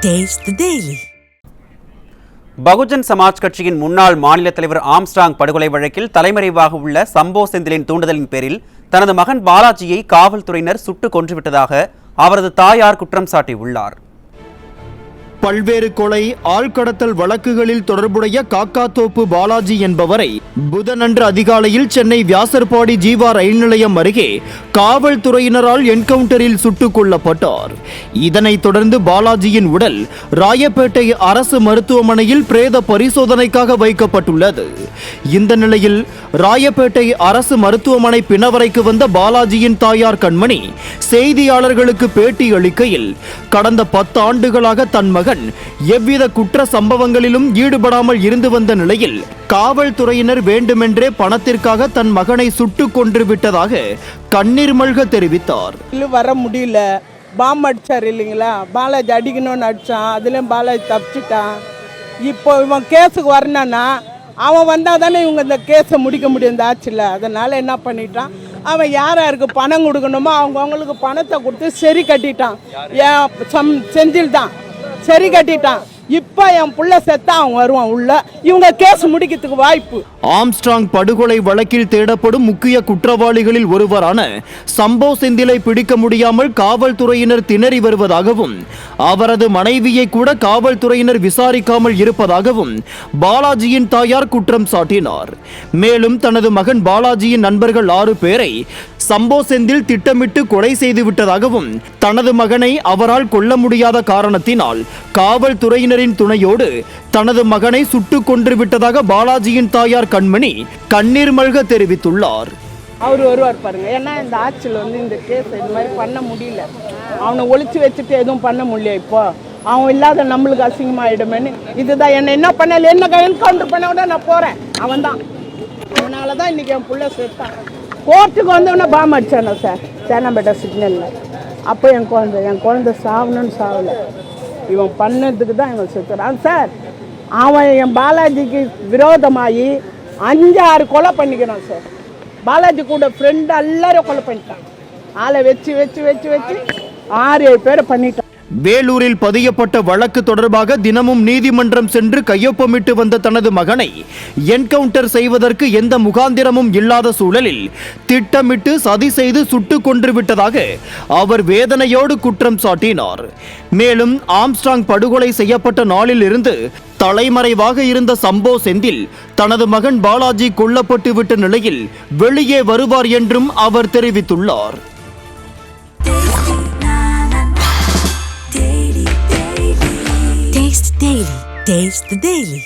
Taste the Daily. Bahujan Samaj கட்சியின் முன்னாள் மாநில தலைவர் ஆம்ஸ்ட்ராங் படுகொலை வழக்கில் தலைமறைவாக உள்ள சம்போ செந்திலின் தூண்டுதலின் பேரில் தனது மகன் பாலாஜியை காவல்துறையினர் சுட்டுக் கொன்றுவிட்டதாக அவரது தாயார் குற்றம் சாட்டியுள்ளார். பல்வேறு கொலை ஆழ்கடத்தல் வழக்குகளில் தொடர்புடைய காக்காத்தோப்பு பாலாஜி என்பவரை புதனன்று அதிகாலையில் சென்னை வியாசர்பாடி ஜீவா ரயில் நிலையம் அருகே காவல்துறையினரால் என்கவுண்டரில் சுட்டுக் கொல்லப்பட்டார். இதனைத் தொடர்ந்து பாலாஜியின் உடல் ராயப்பேட்டை அரசு மருத்துவமனையில் பிரேத பரிசோதனைக்காக வைக்கப்பட்டுள்ளது. இந்த நிலையில் ராயப்பேட்டை அரசு மருத்துவமனை பிணவரைக்கு வந்த பாலாஜியின் தாயார் கண்மணி செய்தியாளர்களுக்கு பேட்டி அளிக்கையில், கடந்த 10 ஆண்டுகளாக தன் மகன் எவ்வித குற்ற சம்பவங்களிலும் ஈடுபடாமல் இருந்து வந்த நிலையில் காவல்துறையினர் வேண்டுமென்றே பணத்திற்காக தன் மகனை சுட்டுக் கொன்று விட்டதாக கண்ணீர் மல்க தெரிவித்தார். வர முடியல, பாம்பு அடிச்சார் இல்லைங்களா, பாலாஜி அடிக்கணும்னு அடிச்சான், அதுலேயும் பாலாஜி தப்பிச்சிட்டான். இப்போ இவன் கேஸுக்கு வரணும்னா அவன் வந்தால் தானே இவங்க இந்த கேஸை முடிக்க முடியும் இந்த ஆட்சியில். அதனால் என்ன பண்ணிட்டான், அவன் யாருக்கு பணம் கொடுக்கணுமோ அவங்களுக்கு பணத்தை கொடுத்து சரி கட்டிட்டான். செந்தில் தான் சரி கட்டிட்டான். இப்ப என் புள்ள செத்தா அவன் வருவான் உள்ள, இவங்க கேஸ் முடிக்கிறதுக்கு வாய்ப்பு. ஆம்ஸ்ட்ராங் படுகொலை வழக்கில் தேடப்படும் முக்கிய குற்றவாளிகளில் ஒருவரான சம்போ செந்திலை பிடிக்க முடியாமல் காவல்துறையினர் திணறி வருவதாகவும், அவரது மனைவியை கூட காவல்துறையினர் விசாரிக்காமல் இருப்பதாகவும் பாலாஜியின் தாயார் குற்றம் சாட்டினார். மேலும் தனது மகன் பாலாஜியின் நண்பர்கள் 6 பேரை சம்போ செந்தில் திட்டமிட்டு கொலை செய்து விட்டதாகவும், தனது மகனை அவரால் கொல்ல முடியாத காரணத்தினால் காவல்துறையினரின் துணையோடு தனது மகனை சுட்டுக் கொன்று விட்டதாக பாலாஜியின் தாயார் கண்மணி கண்ணீர் மல்க தெரிவித்துள்ளார். அவர் வருவார் பாருங்க, ஏன்னா இந்த ஆட்சியில் இந்த கேஸ் இந்த மாதிரி பண்ண முடியல. அவனை ஒழிச்சு வச்சுட்டு எதுவும் பண்ண முடியல. இப்போ அவன் இல்லாத நம்மளுக்கு அசிங்கமாயிடுமேன்னு இதுதான் என்ன பண்ணல, என்ன என்கவுண்டர் பண்ண விட நான் போறேன். அவன் தான், அவனால தான் இன்னைக்கு என் புள்ள செத்தான். கோர்ட்டுக்கு வந்தவொடனே பாம்பு அடிச்சானோ சார் சேனாம்பேட்டை சிக்னலில். அப்போ என் குழந்தை சாவணும்னு சாவலை, இவன் பண்ணதுக்கு தான் இவன் செத்துறான் சார். அவன் என் பாலாஜிக்கு விரோதமாகி 5-6 கொலை பண்ணிக்கிறான் சார். பாலாஜி கூட ஃப்ரெண்டு எல்லாரும் கொலை பண்ணிட்டான். ஆளை வச்சு 6-7 பேரை பண்ணிட்டான். வேலூரில் பதியப்பட்ட வழக்கு தொடர்பாக தினமும் நீதிமன்றம் சென்று கையொப்பமிட்டு வந்த தனது மகனை என்கவுண்டர் செய்வதற்கு எந்த முகாந்திரமும் இல்லாத சூழலில் திட்டமிட்டு சதி செய்து சுட்டுக் கொன்று விட்டதாக அவர் வேதனையோடு குற்றம் சாட்டினார். மேலும் ஆம்ஸ்ட்ராங் படுகொலை செய்யப்பட்ட நாளில் இருந்து தலைமறைவாக இருந்த சம்போ செந்தில் தனது மகன் பாலாஜி கொல்லப்பட்டு விட்ட நிலையில் வெளியே வருவார் என்றும் அவர் தெரிவித்துள்ளார். Taste the Daily.